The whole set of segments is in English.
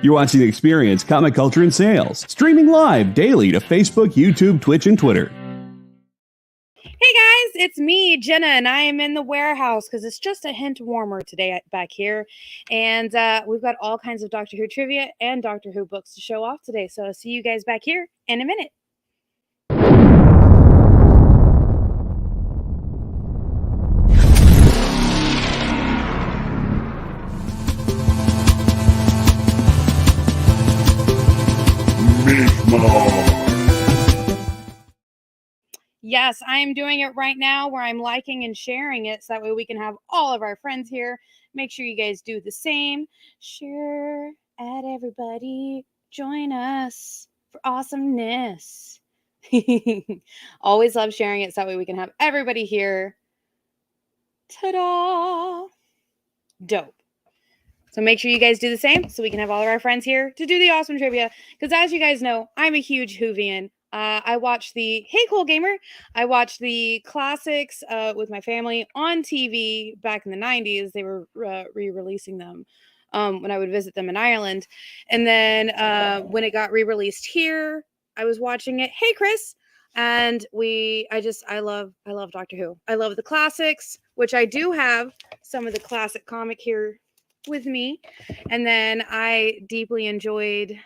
You're watching The Experience, Comic Culture and Sales, streaming live daily to Facebook, YouTube, Twitch, and Twitter. Hey guys, it's me, Jena, and I am in the warehouse because it's just a hint warmer today back here. And we've got all kinds of Doctor Who trivia and Doctor Who books to show off today. So I'll see you guys back here in a minute. MISH MOSH. Yes, I am doing it right now where I'm liking and sharing it so that way we can have all of our friends here. Make sure you guys do the same. Share at everybody. Join us for awesomeness. Always love sharing it so that way we can have everybody here. Ta-da! Dope. So make sure you guys do the same so we can have all of our friends here to do the awesome trivia. Because as you guys know, I'm a huge Whovian. I watched the, hey cool gamer, I watched the classics with my family on TV back in the 90s. They were re-releasing them when I would visit them in Ireland. And then when it got re-released here, I was watching it. Hey Chris. And I love Doctor Who. I love the classics, which I do have some of the classic comic here with me. And then I deeply enjoyed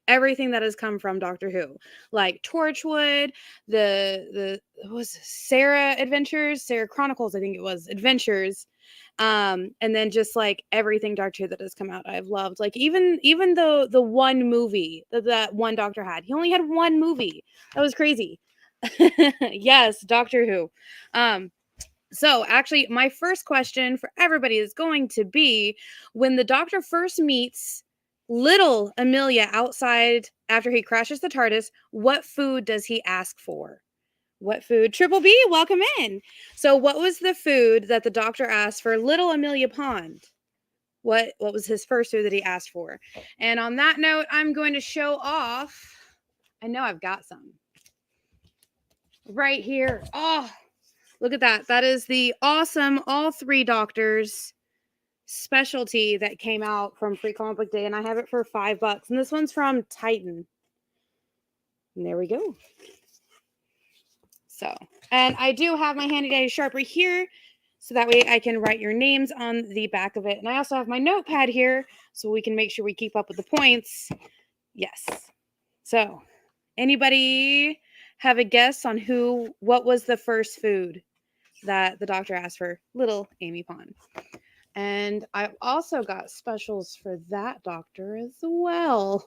everything that has come from Doctor Who, like Torchwood, the what was it? Sarah Chronicles, I think it was Adventures, and then just like everything Doctor Who that has come out, I've loved. Like even though the one movie that one Doctor had, he only had one movie. That was crazy. Yes, Doctor Who. So actually, my first question for everybody is going to be, when the Doctor first meets little Amelia outside after he crashes the TARDIS, what food does he ask for? What food? Triple B, welcome in. So what was the food that the Doctor asked for little Amelia Pond? What was his first food that he asked for? And on that note, I'm going to show off. I know I've got some right here. Oh, look at that. That is the awesome All Three Doctors specialty that came out from Free Comic Book Day, and I have it for $5. And this one's from Titan. And there we go. So, and I do have my handy dandy Sharpie here, so that way I can write your names on the back of it. And I also have my notepad here, so we can make sure we keep up with the points. Yes. So, anybody have a guess on what was the first food that the Doctor asked for little Amy Pond? And I've also got specials for that Doctor as well.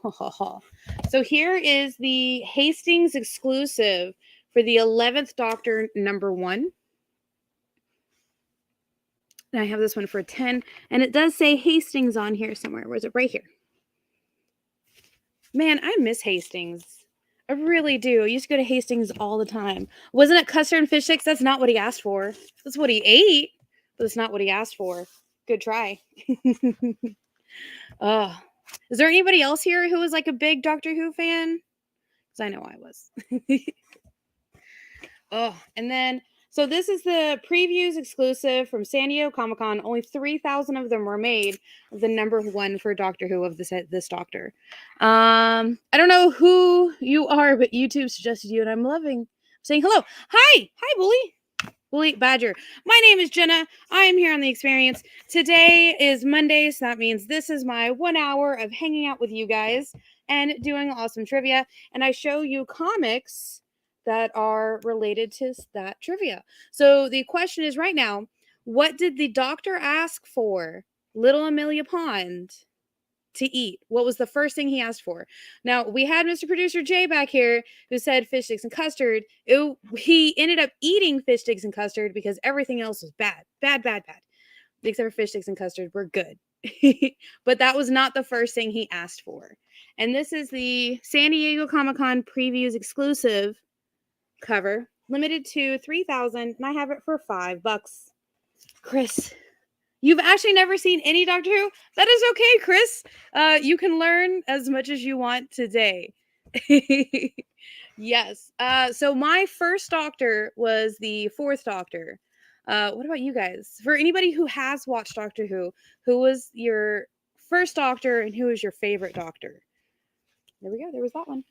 So here is the Hastings exclusive for the 11th Doctor #1. And I have this one for 10. And it does say Hastings on here somewhere. Where's it? Right here. Man, I miss Hastings. I really do. I used to go to Hastings all the time. Wasn't it custard and fish sticks? That's not what he asked for. That's what he ate, but it's not what he asked for. Good try. Is there anybody else here who was like a big Doctor Who fan? Because I know I was. And then, so this is the previews exclusive from San Diego Comic-Con. Only 3,000 of them were made of the #1 for Doctor Who of this Doctor. I don't know who you are, but YouTube suggested you, and I'm saying hello. Hi, Bully. Bully Badger. My name is Jena. I am here on The Experience. Today is Monday, so that means this is my 1 hour of hanging out with you guys and doing awesome trivia. And I show you comics that are related to that trivia. So the question is right now, what did the Doctor ask for little Amelia Pond to eat? What was the first thing he asked for? Now, we had Mr. Producer Jay back here who said fish sticks and custard. He ended up eating fish sticks and custard because everything else was bad. Except for fish sticks and custard were good. But that was not the first thing he asked for. And this is the San Diego Comic-Con previews exclusive cover, limited to 3,000, and I have it for $5. Chris, you've actually never seen any Doctor Who? That is okay, Chris. You can learn as much as you want today. Yes. So my first Doctor was the 4th Doctor. What about you guys? For anybody who has watched Doctor Who was your first Doctor and who is your favorite Doctor? There we go. There was that one.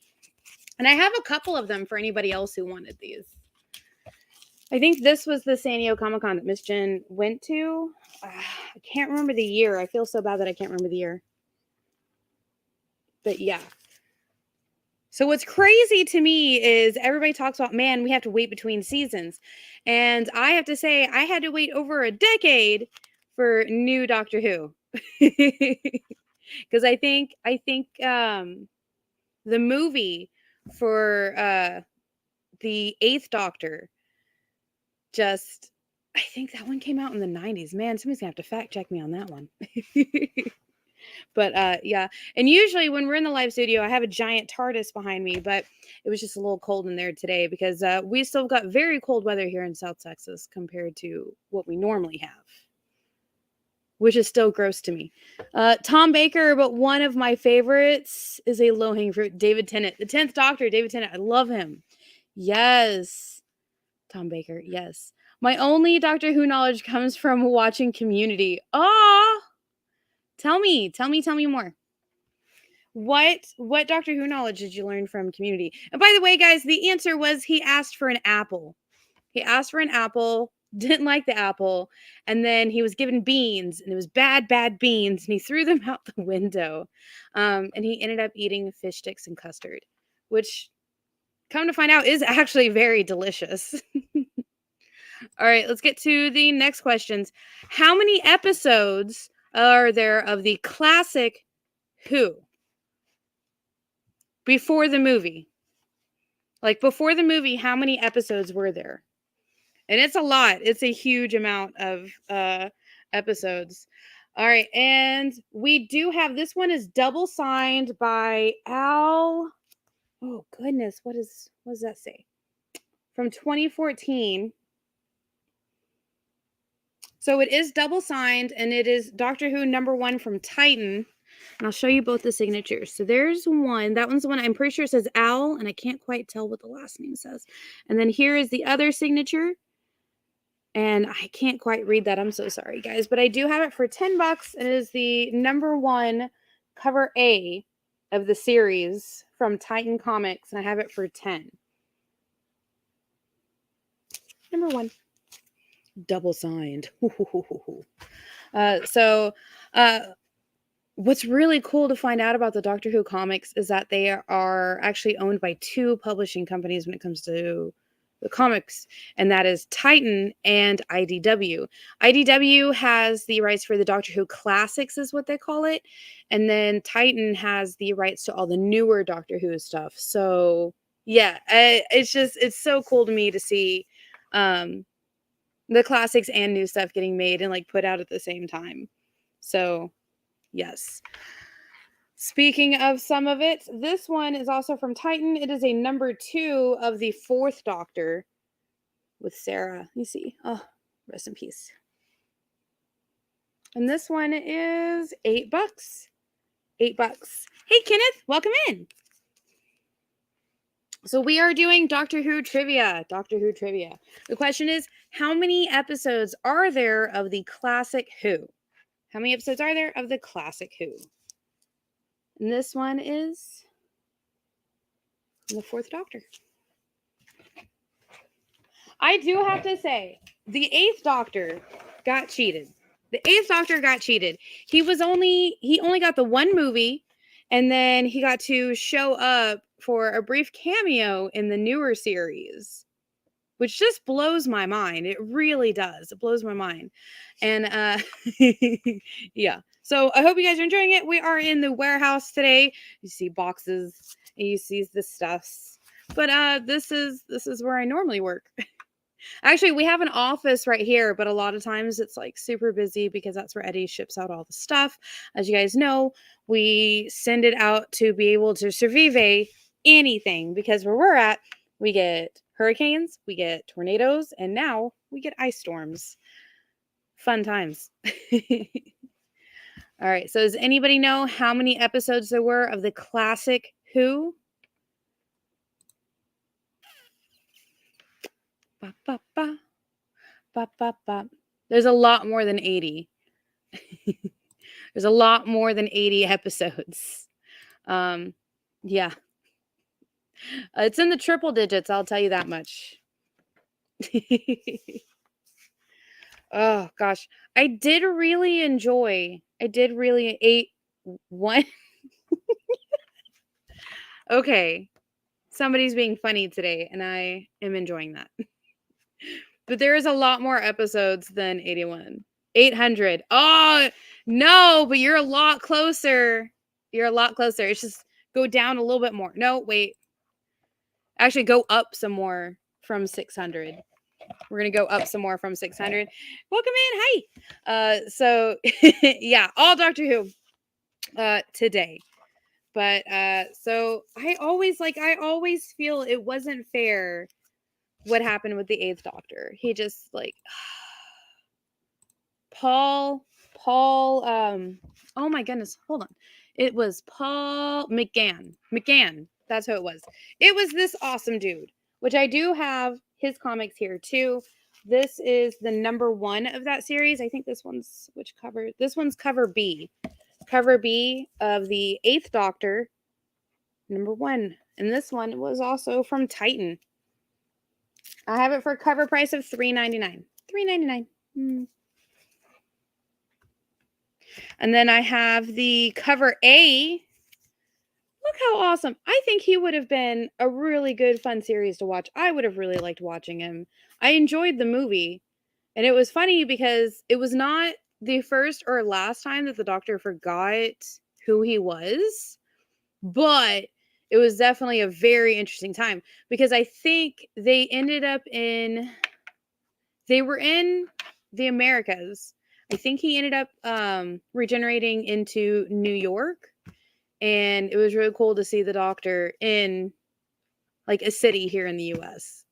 And I have a couple of them for anybody else who wanted these. I think this was the San Diego Comic-Con that Miss Jen went to. I can't remember the year. I feel so bad that I can't remember the year. But yeah. So what's crazy to me is everybody talks about, man, we have to wait between seasons. And I have to say, I had to wait over a decade for new Doctor Who. Because I think the movie for the 8th Doctor just, I think that one came out in the 90s. Man, somebody's gonna have to fact check me on that one. But yeah, and usually when we're in the live studio, I have a giant TARDIS behind me, but it was just a little cold in there today because we still got very cold weather here in South Texas compared to what we normally have, which is still gross to me. Tom Baker, but one of my favorites is a low-hanging fruit, David Tennant. The 10th Doctor, David Tennant. I love him. Yes. Tom Baker, yes. My only Doctor Who knowledge comes from watching Community. Ah! Tell me more. What Doctor Who knowledge did you learn from Community? And by the way, guys, the answer was he asked for an apple. He asked for an apple, didn't like the apple, and then he was given beans, and it was bad beans, and he threw them out the window. And he ended up eating fish sticks and custard, which, come to find out, is actually very delicious. All right, let's get to the next questions. How many episodes are there of the classic Who before the movie? Like before the movie, how many episodes were there? And it's a lot. It's a huge amount of episodes. All right, and we do have, this one is double signed by Al. Oh goodness, what does that say? From 2014. So it is double signed, and it is Doctor Who #1 from Titan. And I'll show you both the signatures. So there's one. That one's the one I'm pretty sure says Al, and I can't quite tell what the last name says. And then here is the other signature. And I can't quite read that. I'm so sorry, guys. But I do have it for $10. It is the #1 cover A of the series from Titan Comics, and I have it for 10. #1. Double signed. What's really cool to find out about the Doctor Who comics is that they are actually owned by 2 publishing companies when it comes to the comics, and that is Titan and IDW. IDW has the rights for the Doctor Who classics, is what they call it, and then Titan has the rights to all the newer Doctor Who stuff. So yeah, it's so cool to me to see the classics and new stuff getting made and like put out at the same time. So yes. Speaking of some of it, this one is also from Titan. It is a #2 of the 4th Doctor with Sarah. You see. Oh, rest in peace. And this one is $8. $8. Hey, Kenneth, welcome in. So we are doing Doctor Who trivia. Doctor Who trivia. The question is, how many episodes are there of the classic Who? How many episodes are there of the classic Who? And this one is the 4th Doctor. I do have to say, the 8th Doctor got cheated. The 8th Doctor got cheated. He only got the one movie, and then he got to show up for a brief cameo in the newer series, which just blows my mind. It really does. It blows my mind. And yeah. So I hope you guys are enjoying it. We are in the warehouse today. You see boxes, and you see the stuffs. But this is where I normally work. Actually, we have an office right here, but a lot of times it's like super busy because that's where Eddie ships out all the stuff. As you guys know, we send it out to be able to survive anything, because where we're at, we get hurricanes, we get tornadoes, and now we get ice storms. Fun times. All right, so does anybody know how many episodes there were of the classic Who? Ba, ba, ba. Ba, ba, ba. There's a lot more than 80. There's a lot more than 80 episodes. Yeah. It's in the triple digits, I'll tell you that much. Oh gosh. I did really 8-1. Okay. Somebody's being funny today, and I am enjoying that. But there is a lot more episodes than 81. 800. Oh, no, but you're a lot closer. You're a lot closer. It's just go down a little bit more. No, wait. Actually, go up some more from 600. We're going to go up some more from 600. Welcome in. Hi. So, yeah, all Doctor Who today. But so I always feel it wasn't fair what happened with the 8th Doctor. He just like Paul oh my goodness, hold on. It was Paul McGann. That's who it was. It was this awesome dude, which I do have his comics here too. This is the number 1 of that series. I think this one's which cover? This one's cover B. Cover B of the 8th Doctor, number 1. And this one was also from Titan. I have it for a cover price of $3.99. $3.99. And then I have the cover A. Look how awesome. I think he would have been a really good, fun series to watch. I would have really liked watching him. I enjoyed the movie. And it was funny because it was not the first or last time that the Doctor forgot who he was. But it was definitely a very interesting time. Because I think they ended up they were in the Americas. I think he ended up regenerating into New York. And it was really cool to see the Doctor in like a city here in the US.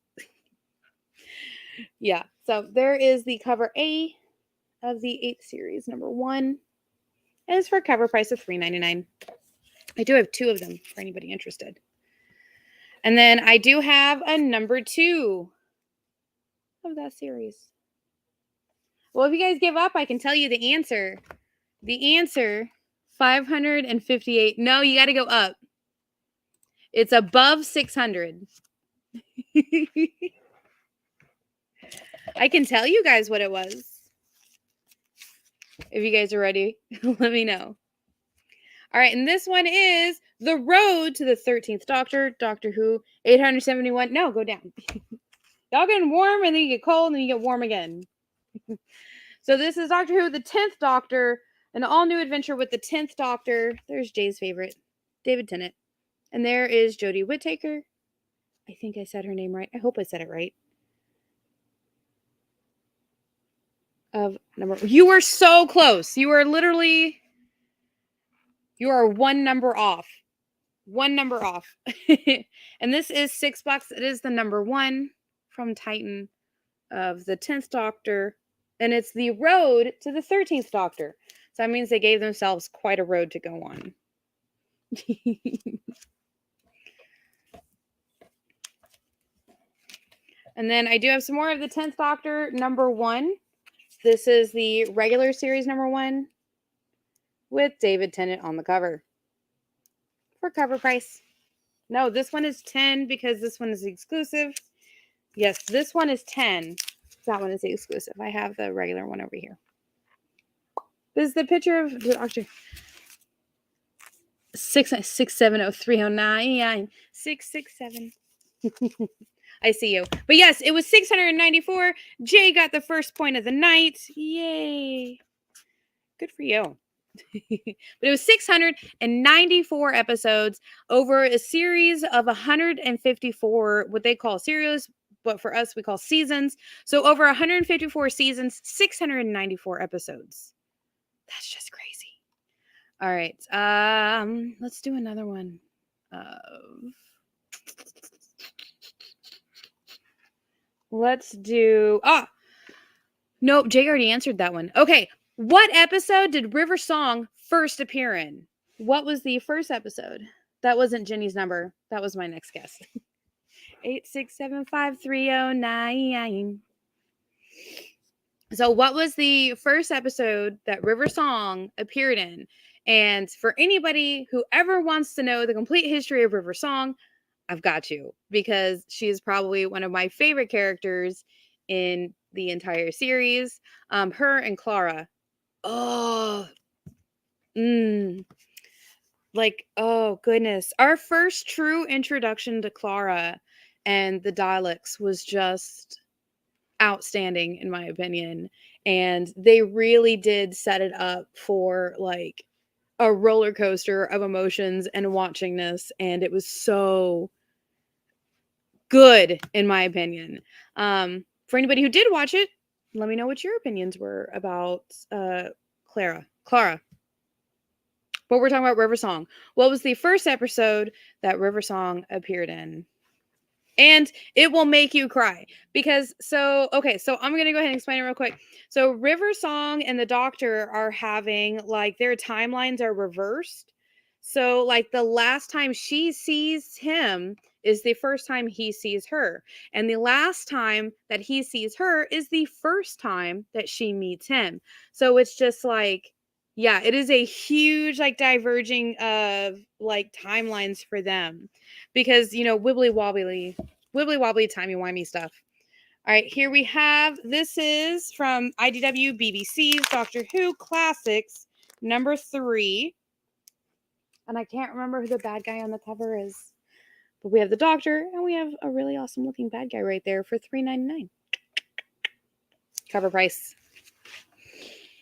Yeah. So there is the cover A of the 8th series, number 1. And it's for a cover price of $3.99. I do have 2 of them for anybody interested. And then I do have a number 2 of that series. Well, if you guys give up, I can tell you the answer. The answer, 558. No, you got to go up. It's above 600. I can tell you guys what it was. If you guys are ready, let me know. All right, and this one is The Road to the 13th Doctor, Doctor Who, 871. No, go down. Y'all getting warm, and then you get cold, and then you get warm again. So this is Doctor Who, the 10th Doctor, an all-new adventure with the 10th Doctor. There's Jay's favorite, David Tennant. And there is Jodie Whittaker. I think I said her name right. I hope I said it right. You were so close. You are 1 number off. 1 number off. And this is $6. It is the number 1 from Titan of the 10th Doctor. And it's the road to the 13th Doctor. So that means they gave themselves quite a road to go on. And then I do have some more of the 10th Doctor, number 1. This is the regular series number 1 with David Tennant on the cover for cover price. No, this one is 10 because this one is exclusive. Yes, this one is 10. That one is the exclusive. I have the regular one over here. This is the picture of the Doctor. 670-309. 667. I see you. But yes, it was 694. Jay got the first point of the night. Yay. Good for you. But it was 694 episodes over a series of 154, what they call series, but for us, we call seasons. So over 154 seasons, 694 episodes. That's just crazy. All right. Let's do another one. Let's do... Nope, Jay already answered that one. Okay. What episode did River Song first appear in? What was the first episode? That wasn't Jenny's number. That was my next guess. 8675309. So, what was the first episode that River Song appeared in? And for anybody who ever wants to know the complete history of River Song, I've got you, because she is probably one of my favorite characters in the entire series. Her and Clara. Oh, like, oh goodness. Our first true introduction to Clara and the Daleks was just outstanding, in my opinion. And they really did set it up for like a roller coaster of emotions and watching this. And it was so good, in my opinion. For anybody who did watch it, let me know what your opinions were about Clara. But we're talking about River Song. What was the first episode that River Song appeared in? And it will make you cry because so I'm going to go ahead and explain it real quick. So River Song and the Doctor are having like their timelines are reversed. So like the last time she sees him is the first time he sees her, and the last time that he sees her is the first time that she meets him. So it's just like, yeah, it is a huge like diverging of like timelines for them, because wibbly wobbly timey-wimey stuff. All right, here we have, this is from IDW BBC's Doctor Who Classics number 3. And I can't remember who the bad guy on the cover is. But we have the Doctor, and we have a really awesome looking bad guy right there for $3.99. Cover price.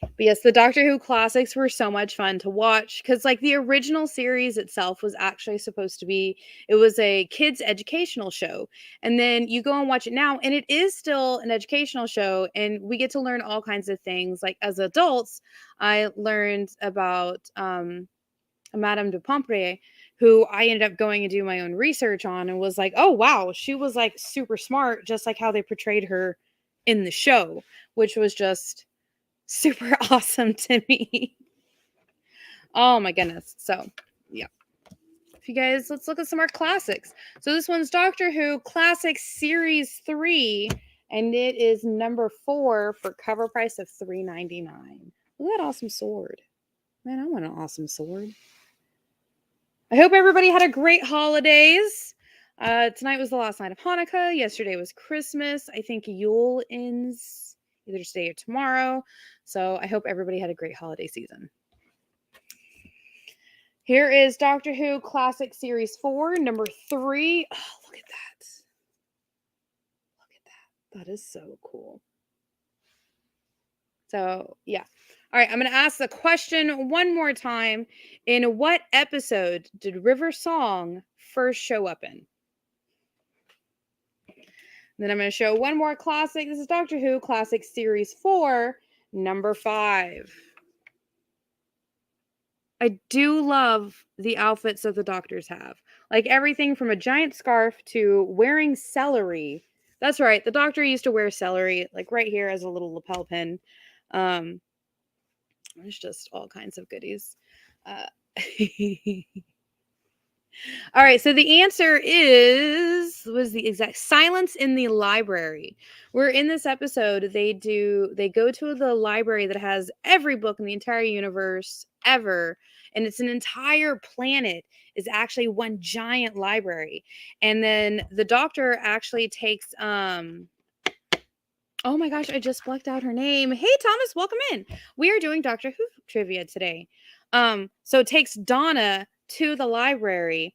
But yes, the Doctor Who Classics were so much fun to watch, because like the original series itself was actually supposed to be, it was a kids educational show. And then you go and watch it now, and it is still an educational show, and we get to learn all kinds of things. Like as adults, I learned about Madame de Pompadour, who I ended up going and doing my own research on, and was like, oh wow, she was like super smart, just like how they portrayed her in the show, which was just super awesome to me. Oh my goodness. So yeah, if you guys, let's look at some more classics. So this one's Doctor Who Classics Series 3, and it is number 4 for cover price of $3.99. Look at that awesome sword. Man, I want an awesome sword. I hope everybody had a great holidays. Tonight was the last night of Hanukkah. Yesterday was Christmas. I think Yule ends either today or tomorrow. So I hope everybody had a great holiday season. Here is Doctor Who Classic Series 4, number 3. Oh, look at that. Look at that. That is so cool. So, yeah. All right, I'm going to ask the question one more time. In what episode did River Song first show up in? Then I'm going to show one more classic. This is Doctor Who Classic Series 4, number 5. I do love the outfits that the doctors have. Like everything from a giant scarf to wearing celery. That's right. The Doctor used to wear celery, like right here as a little lapel pin. There's just all kinds of goodies. All right, so the answer was the exact silence in the library. Where in this episode they go to the library that has every book in the entire universe ever, and it's an entire planet is actually one giant library. And then the Doctor actually takes oh my gosh, I just blacked out her name. Hey Thomas, welcome in. We are doing Doctor Who trivia today. So it takes Donna to the library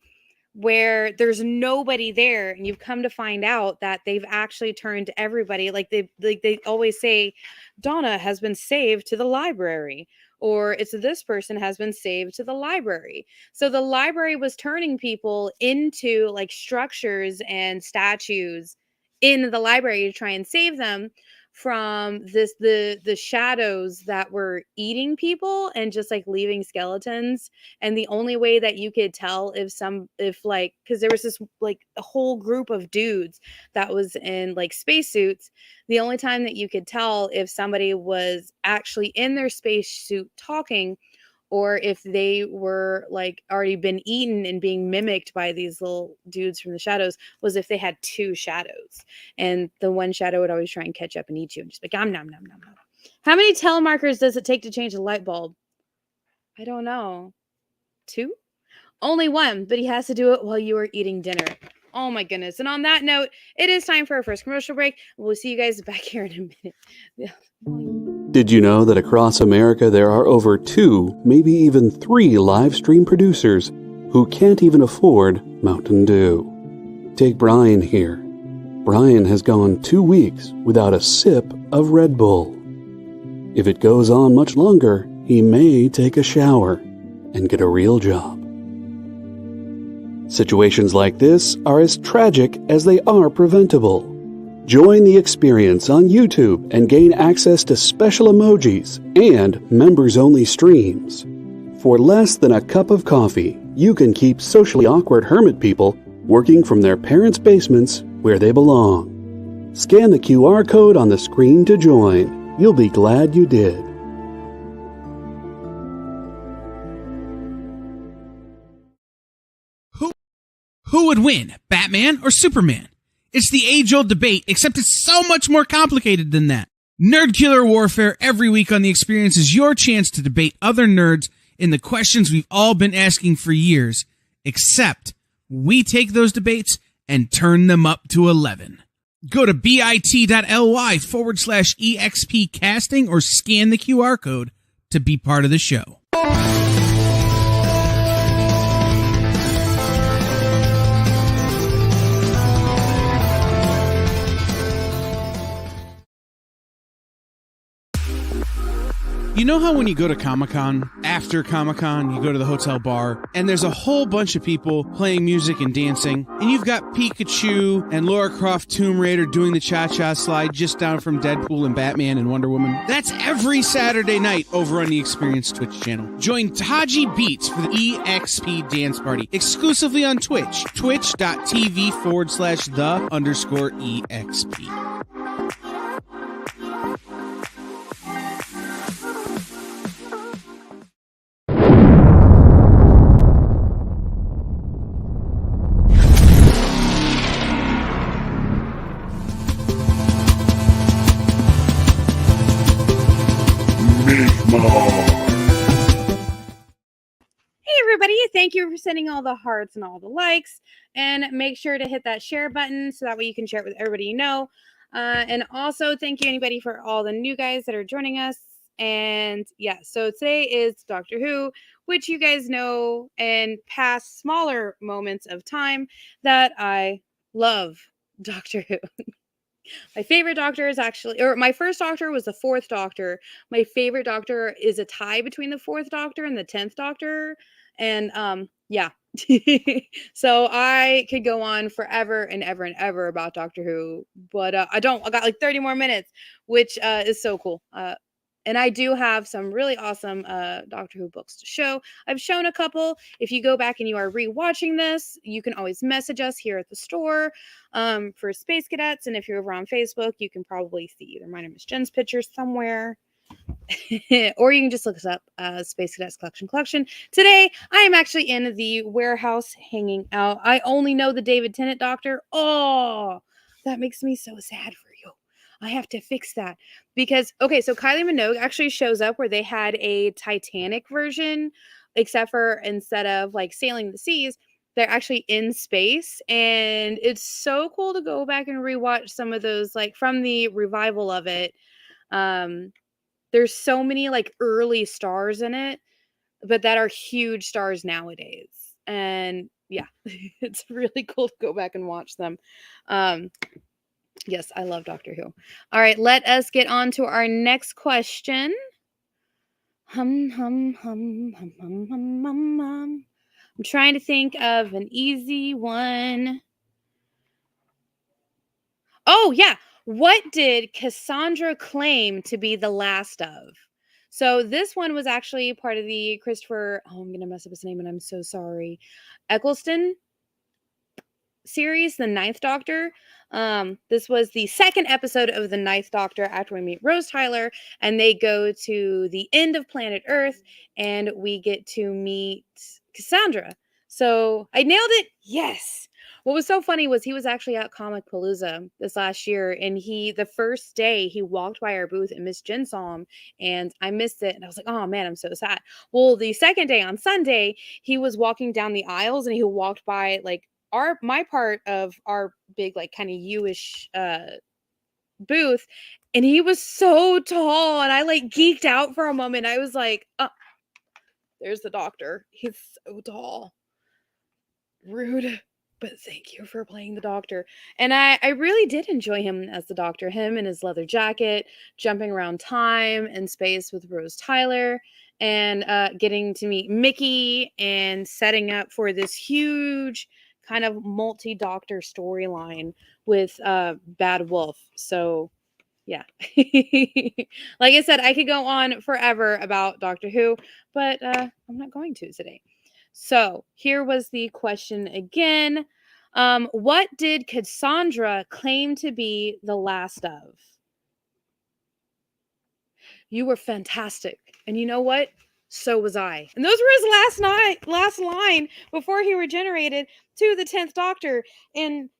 where there's nobody there, and you've come to find out that they've actually turned everybody, like they always say, Donna has been saved to the library, or it's this person has been saved to the library. So the library was turning people into like structures and statues in the library to try and save them from the shadows that were eating people and just like leaving skeletons. And the only way that you could tell if like, because there was this like a whole group of dudes that was in like spacesuits, the only time that you could tell if somebody was actually in their spacesuit talking or if they were like already been eaten and being mimicked by these little dudes from the shadows, was if they had two shadows, and the one shadow would always try and catch up and eat you and just be like, nom, nom, nom, nom, nom. How many telemarkers does it take to change a light bulb? I don't know. 2? Only 1, but he has to do it while you are eating dinner. Oh my goodness. And on that note, it is time for our first commercial break. We'll see you guys back here in a minute. Did you know that across America there are over 2, maybe even 3 live stream producers who can't even afford Mountain Dew? Take Brian here. Brian has gone 2 weeks without a sip of Red Bull. If it goes on much longer, he may take a shower and get a real job. Situations like this are as tragic as they are preventable. Join the experience on YouTube and gain access to special emojis and members-only streams. For less than a cup of coffee, you can keep socially awkward hermit people working from their parents' basements where they belong. Scan the QR code on the screen to join. You'll be glad you did. Who would win, Batman or Superman? It's the age-old debate, except it's so much more complicated than that. Nerd Killer Warfare every week on The Experience is your chance to debate other nerds in the questions we've all been asking for years, except we take those debates and turn them up to 11. Go to bit.ly/EXP casting or scan the QR code to be part of the show. You know how when you go to Comic-Con, after Comic-Con, you go to the hotel bar, and there's a whole bunch of people playing music and dancing, and you've got Pikachu and Lara Croft Tomb Raider doing the cha-cha slide just down from Deadpool and Batman and Wonder Woman? That's every Saturday night over on the Experience Twitch channel. Join Taji Beats for the EXP Dance Party, exclusively on Twitch, twitch.tv/the_EXP. Everybody, thank you for sending all the hearts and all the likes, and make sure to hit that share button so that way you can share it with everybody you know. And also thank you anybody for all the new guys that are joining us. And yeah, so today is Doctor Who, which you guys know, and past smaller moments of time that I love Doctor Who. My favorite Doctor is actually, or my first Doctor was the 4th Doctor. My favorite Doctor is a tie between the 4th Doctor and the 10th Doctor. And yeah. So I could go on forever and ever and ever about Doctor Who, but I got like 30 more minutes, which is so cool. And I do have some really awesome Doctor Who books to show. I've shown a couple. If you go back and you are rewatching this, you can always message us here at the store for Space Cadets. And if you're over on Facebook, you can probably see either mine or Miss Jen's pictures somewhere. Or you can just look us up, Space Cadets Collection. Today, I am actually in the warehouse hanging out. I only know the David Tennant Doctor. Oh, that makes me so sad for you. I have to fix that because, okay, so Kylie Minogue actually shows up where they had a Titanic version, except for instead of like sailing the seas, they're actually in space. And it's so cool to go back and rewatch some of those, like from the revival of it. There's so many like early stars in it, but that are huge stars nowadays. And yeah, it's really cool to go back and watch them. Yes, I love Doctor Who. All right, let us get on to our next question. I'm trying to think of an easy one. Oh, yeah. What did Cassandra claim to be the last of? So this one was actually part of the Christopher, I'm going to mess up his name and I'm so sorry, Eccleston series, the 9th Doctor. This was the second episode of the Ninth Doctor after we meet Rose Tyler, and they go to the end of planet Earth, and we get to meet Cassandra. So I nailed it. Yes. What was so funny was he was actually at Comic Palooza this last year, and the first day he walked by our booth and Miss Jen saw him, and I missed it, and I was like, oh man, I'm so sad. Well, the second day on Sunday, he was walking down the aisles, and he walked by like my part of our big like kind of U-ish booth, and he was so tall, and I like geeked out for a moment. I was like, there's the Doctor. He's so tall. Rude, but thank you for playing the Doctor. And I really did enjoy him as the Doctor, him in his leather jacket, jumping around time and space with Rose Tyler, and getting to meet Mickey and setting up for this huge kind of multi-Doctor storyline with Bad Wolf. So yeah. Like I said, I could go on forever about Doctor Who, but I'm not going to today. So here was the question again. What did Cassandra claim to be the last of? You were fantastic. And you know what? So was I. And those were his last line before he regenerated to the 10th Doctor. And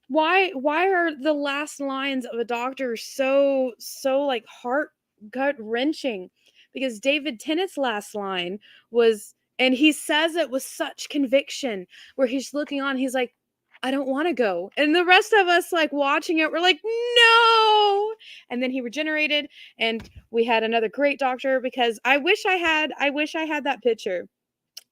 why are the last lines of a Doctor so like heart gut wrenching? Because David Tennant's last line was, and he says it with such conviction, where he's looking on, he's like, I don't want to go. And the rest of us like watching it, we're like, no. And then he regenerated, and we had another great Doctor, because I wish I had that picture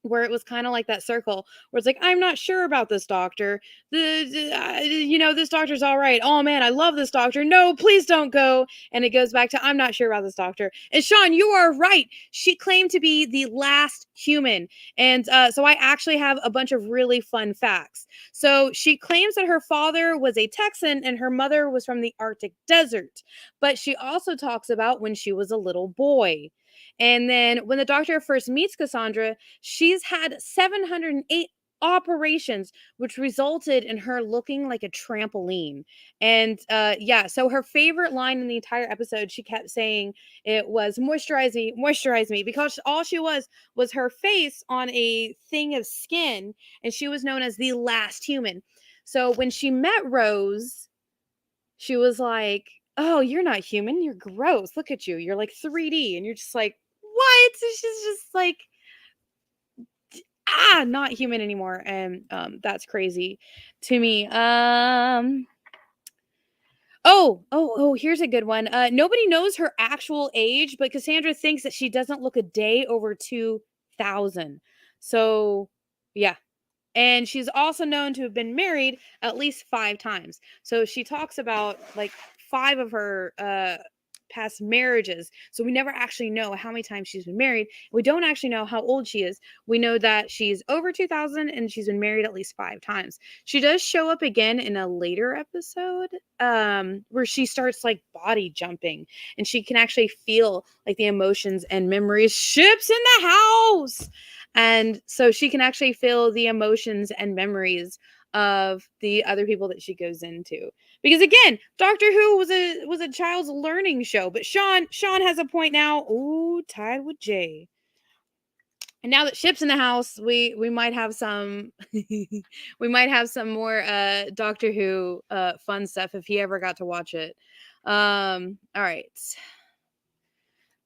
where it was kind of like that circle where it's like, I'm not sure about this Doctor. This Doctor's all right. Oh man, I love this Doctor. No, please don't go. And it goes back to, I'm not sure about this Doctor. And Sean, you are right. She claimed to be the last human. And so I actually have a bunch of really fun facts. So she claims that her father was a Texan and her mother was from the Arctic desert. But she also talks about when she was a little boy. And then when the Doctor first meets Cassandra, she's had 708 operations, which resulted in her looking like a trampoline. And so her favorite line in the entire episode, she kept saying it was moisturize me, because all she was her face on a thing of skin, and she was known as the last human. So when she met Rose, she was like, oh, you're not human. You're gross. Look at you. You're like 3D. And you're just like, what? She's just like, not human anymore. And that's crazy to me. Here's a good one. Nobody knows her actual age, but Cassandra thinks that she doesn't look a day over 2,000. So, yeah. And she's also known to have been married at least 5 times. So she talks about like 5 of her past marriages. So we never actually know how many times she's been married. We don't actually know how old she is. We know that she's over 2,000 and she's been married at least 5 times. She does show up again in a later episode where she starts like body jumping, and she can actually feel like the emotions and memories. Ships in the house. And so she can actually feel the emotions and memories of the other people that she goes into. Because again, Doctor Who was a child's learning show. But Sean has a point now. Ooh, tied with Jay. And now that Ship's in the house, we might have some we might have some more Doctor Who fun stuff if he ever got to watch it. All right.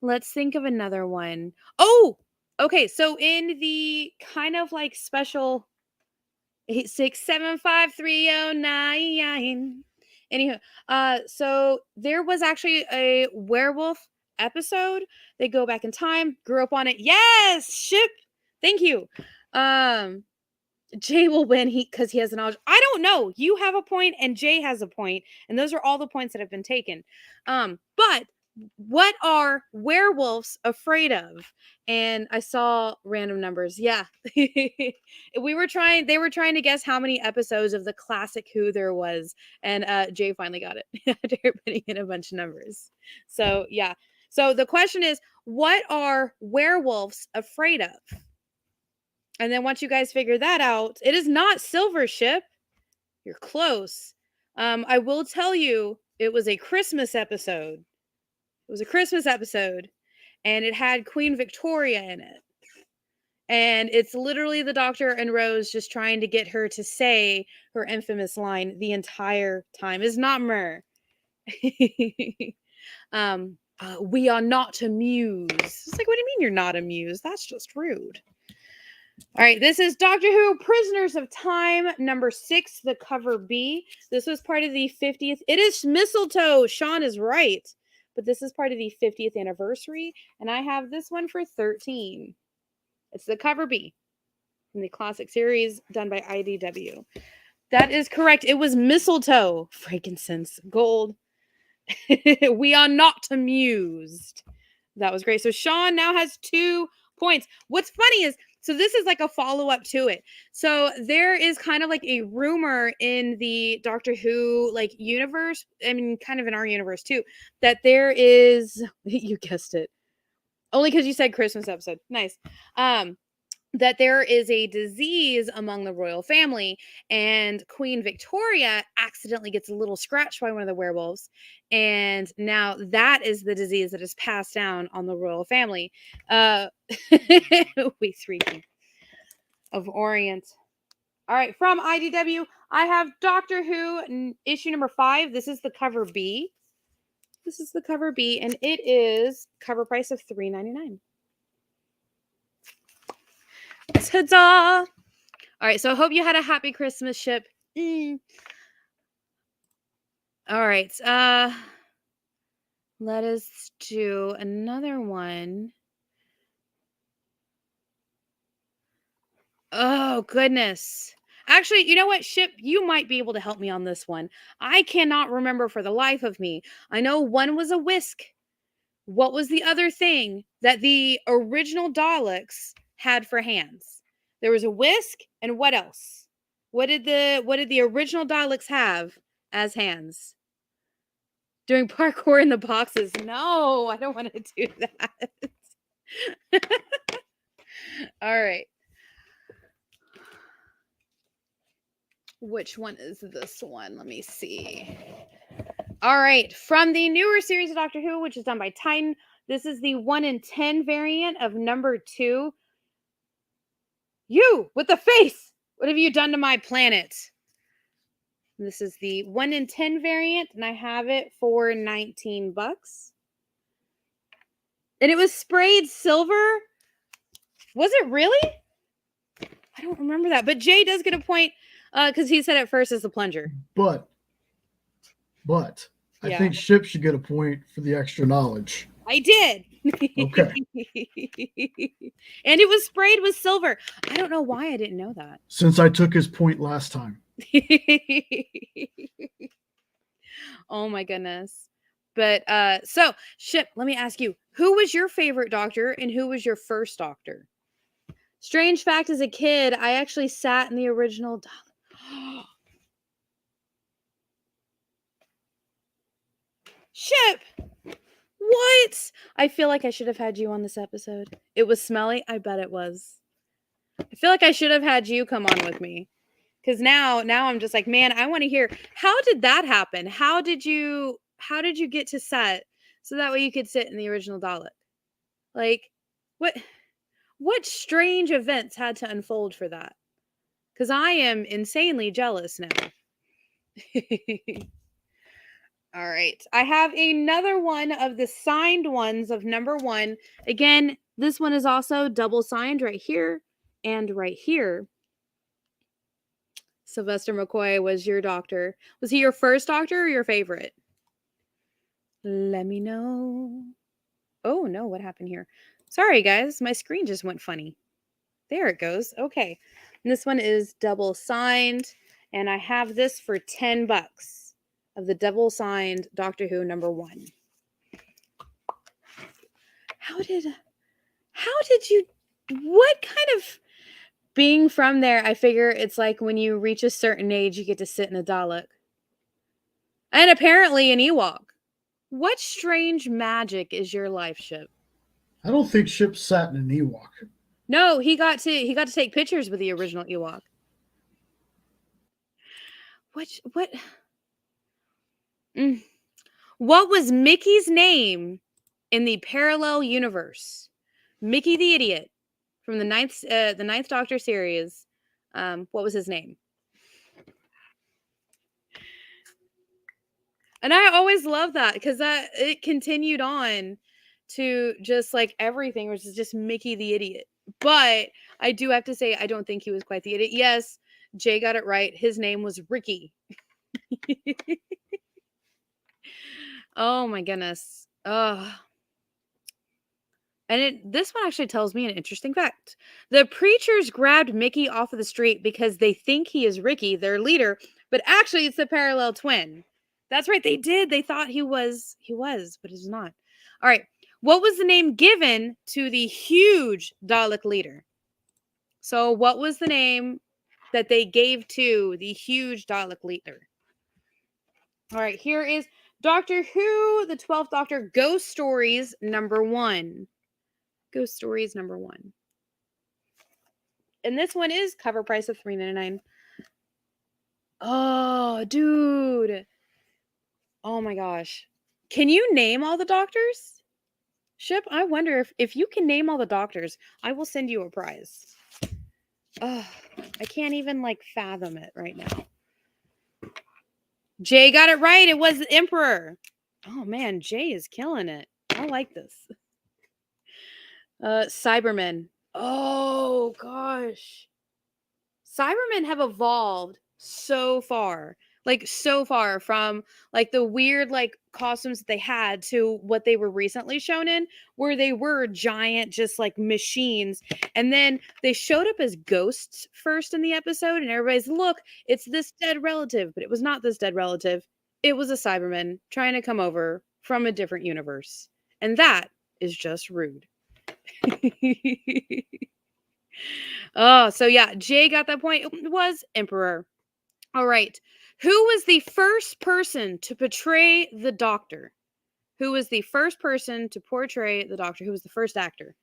Let's think of another one. Oh, okay. So in the kind of like special 8675309. Anywho, so there was actually a werewolf episode. They go back in time, grew up on it. Yes, Ship. Thank you. Jay will win because he has the knowledge. I don't know. You have a point and Jay has a point, and those are all the points that have been taken. But what are werewolves afraid of? And I saw random numbers. Yeah. They were trying to guess how many episodes of the classic Who there was, and Jay finally got it. They're putting in a bunch of numbers. So yeah. So the question is, what are werewolves afraid of? And then once you guys figure that out, it is not Silver Ship. You're close. I will tell you, it was a Christmas episode. It was a Christmas episode, and it had Queen Victoria in it. And it's literally the Doctor and Rose just trying to get her to say her infamous line the entire time. It's not myrrh. We are not amused. It's like, what do you mean you're not amused? That's just rude. All right, this is Doctor Who Prisoners of Time number 6, the cover B. This was part of the 50th. It is mistletoe. Sean is right. But this is part of the 50th anniversary. And I have this one for 13. It's the cover B from the classic series done by IDW. That is correct. It was mistletoe, frankincense, gold. We are not amused. That was great. So Sean now has 2 points. What's funny is, so this is like a follow-up to it. So there is kind of like a rumor in the Doctor Who like universe, I mean kind of in our universe too, that there is, you guessed it, only because you said Christmas episode. Nice. That there is a disease among the royal family, and Queen Victoria accidentally gets a little scratched by one of the werewolves, and now that is the disease that is passed down on the royal family. We three of Orient. All right, from IDW, I have Doctor Who issue number 5. This is the cover B. This is the cover B, and it is cover price of $3.99. Ta-da! All right, so I hope you had a happy Christmas, Ship. All right, let us do another one. Oh, goodness. Actually, you know what, Ship? You might be able to help me on this one. I cannot remember for the life of me. I know one was a whisk. What was the other thing that the original Daleks had for hands? There was a whisk, and what else? What did the original Daleks have as hands? Doing parkour in the boxes. No, I don't want to do that. All right. Which one is this one? Let me see. All right. From the newer series of Doctor Who, which is done by Titan, this is the 1 in 10 variant of number 2. You with the face! What have you done to my planet? This is the 1 in 10 variant, and I have it for $19. And it was sprayed silver? Was it really? I don't remember that. But Jay does get a point because he said it first as the plunger. But I Yeah. think Ship should get a point for the extra knowledge. I did. Okay. And it was sprayed with silver. I don't know why I didn't know that. Since I took his point last time. Oh my goodness. But so Ship, let me ask you, who was your favorite Doctor and who was your first Doctor? Strange fact, as a kid, I actually sat in the original Ship! What? I feel like I should have had you on this episode. It was smelly. I bet it was. I feel like I should have had you come on with me. Because now I'm just like, man, I want to hear, how did that happen? How did you get to set so that way you could sit in the original Dalek? Like, what strange events had to unfold for that? Because I am insanely jealous now. All right. I have another one of the signed ones of number 1. Again, this one is also double signed right here and right here. Sylvester McCoy was your Doctor. Was he your first Doctor or your favorite? Let me know. Oh, no. What happened here? Sorry, guys. My screen just went funny. There it goes. Okay. And this one is double signed. And I have this for $10 of the double signed Doctor Who number 1. How did you, what kind of, being from there, I figure it's like when you reach a certain age, you get to sit in a Dalek. And apparently an Ewok. What strange magic is your life, Ship? I don't think Ship sat in an Ewok. No, he got to take pictures with the original Ewok. What? Mm. What was Mickey's name in the parallel universe? Mickey the Idiot from the ninth Doctor series. What was his name? And I always love that because that it continued on to just like everything, which is just Mickey the Idiot. But I do have to say, I don't think he was quite the idiot. Yes, Jay got it right. His name was Ricky. Oh my goodness. Oh. And this one actually tells me an interesting fact. The preachers grabbed Mickey off of the street because they think he is Ricky, their leader, but actually it's the parallel twin. That's right, they did. They thought he was, but he's not. All right. What was the name given to the huge Dalek leader? So what was the name that they gave to the huge Dalek leader? All right, here is Doctor Who, the 12th Doctor, Ghost Stories #1. Ghost Stories #1. And this one is cover price of $3.99. Oh, dude. Oh my gosh. Can you name all the doctors? Ship, I wonder if you can name all the doctors, I will send you a prize. Oh, I can't even like fathom it right now. Jay got it right. It was the Emperor. Oh man, Jay is killing it. I like this. Cybermen. Oh gosh. Cybermen have evolved so far. Like so far from like the weird like costumes that they had to what they were recently shown in, where they were giant, just like machines. And then they showed up as ghosts first in the episode, and everybody's look, it's this dead relative, but it was not this dead relative. It was a Cyberman trying to come over from a different universe. And that is just rude. Oh, so yeah, Jay got that point. It was Emperor. All right. Who was the first person to portray the Doctor? Who was the first person to portray the Doctor? Who was the first actor?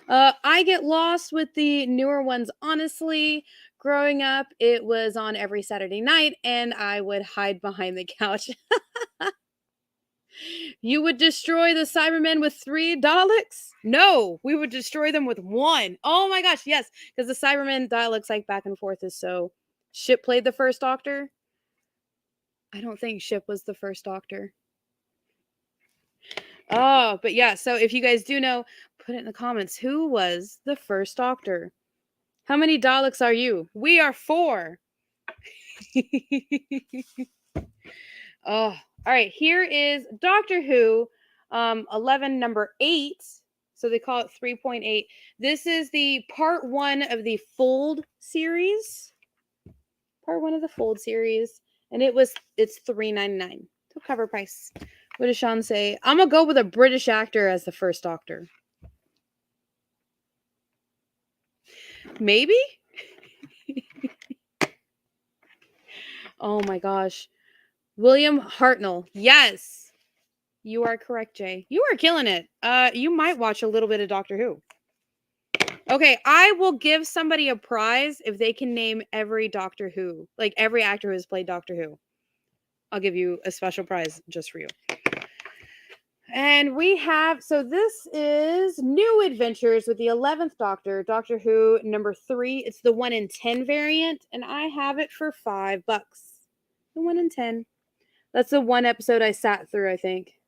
I get lost with the newer ones, honestly. Growing up, it was on every Saturday night, and I would hide behind the couch. You would destroy the Cybermen with 3 Daleks? No, we would destroy them with 1. Oh my gosh, yes, because the Cybermen Daleks like back and forth is so. Ship played the first Doctor. I don't think Ship was the first Doctor. Oh, but yeah, so if you guys do know, put it in the comments. Who was the first Doctor? How many Daleks are you? We are 4. Oh, all right. Here is Doctor Who, 11 #8. So they call it 3.8. This is the part 1 of the Fold series. Part 1 of the Fold series, and it's $3.99. So cover price. What does Sean say? I'm gonna go with a British actor as the first Doctor. Maybe. Oh my gosh. William Hartnell. Yes. You are correct, Jay. You are killing it. You might watch a little bit of Doctor Who. Okay, I will give somebody a prize if they can name every Doctor Who, like every actor who has played Doctor Who. I'll give you a special prize just for you. And we have, so this is New Adventures with the 11th Doctor, Doctor Who #3. It's the 1 in 10 variant, and I have it for $5. The 1 in 10. That's the one episode I sat through, I think.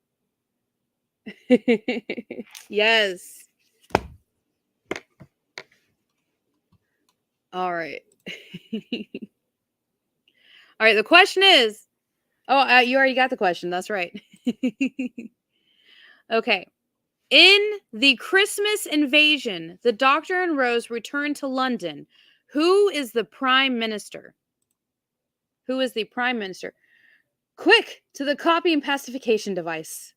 Yes. All right. All right, the question is, you already got the question. That's right. Okay. In the Christmas invasion, the Doctor and Rose return to London. Who is the Prime Minister? Who is the Prime Minister? Quick, to the copy and pacification device.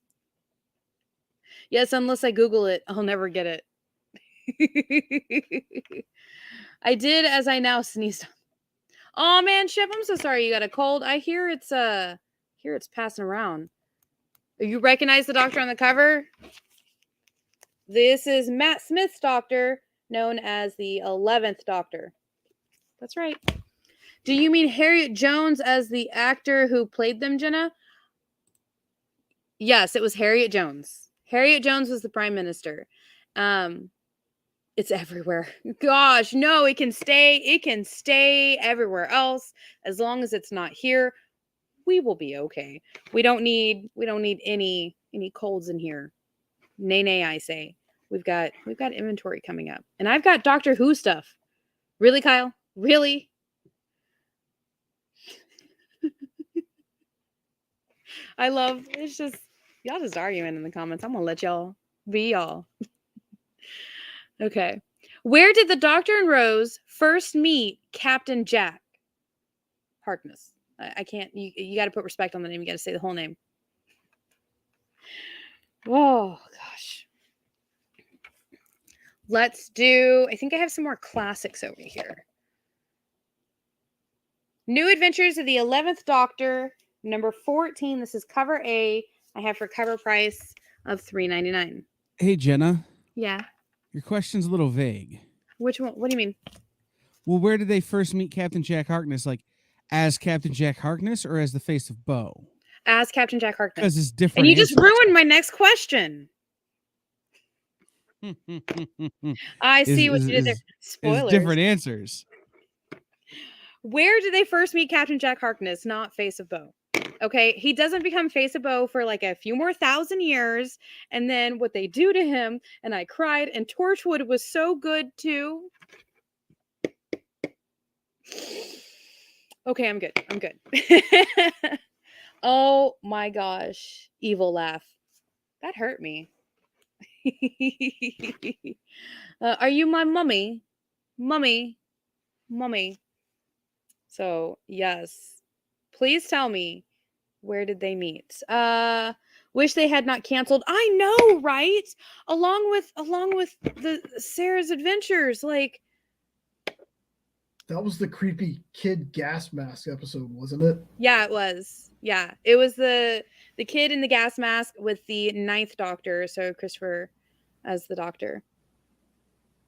Yes, unless I Google it, I'll never get it. I did as I now sneezed. Oh man, Ship, I'm so sorry you got a cold. I hear it's passing around. You recognize the Doctor on the cover? This is Matt Smith's Doctor, known as the 11th Doctor. That's right. Do you mean Harriet Jones as the actor who played them, Jenna? Yes, it was Harriet Jones. Harriet Jones was the prime minister. It's everywhere. Gosh, no, it can stay everywhere else as long as it's not here. We will be okay. We don't need any colds in here. Nay, I say. We've got inventory coming up. And I've got Doctor Who stuff. Really, Kyle? Really? It's just y'all just arguing in the comments. I'm gonna let y'all be y'all. Okay. Where did the Doctor and Rose first meet Captain Jack Harkness? I can't. You got to put respect on the name. You got to say the whole name. Oh gosh. Let's do. I think I have some more classics over here. New Adventures of the 11th Doctor, number 14. This is cover A. I have for cover price of $3.99. Hey, Jenna. Yeah. Your question's a little vague. Which one? What do you mean? Well, where did they first meet Captain Jack Harkness? Like, as Captain Jack Harkness or as the face of Bo? As Captain Jack Harkness. Because it's different. And you just ruined my next question. I see what you did there. Spoilers. Different answers. Where did they first meet Captain Jack Harkness? Not face of Bo. Okay, he doesn't become face of Bo for like a few more 1,000 years, and then what they do to him, and I cried, and Torchwood was so good too. Okay, I'm good. Oh my gosh, evil laugh. That hurt me. Are you my mummy? Mummy. So, yes. Please tell me, where did they meet? Wish they had not canceled. I know, right? Along with the Sarah's Adventures, like That was the creepy kid gas mask episode, wasn't it? Yeah, it was. Yeah. It was the kid in the gas mask with the 9th Doctor, so Christopher as the Doctor.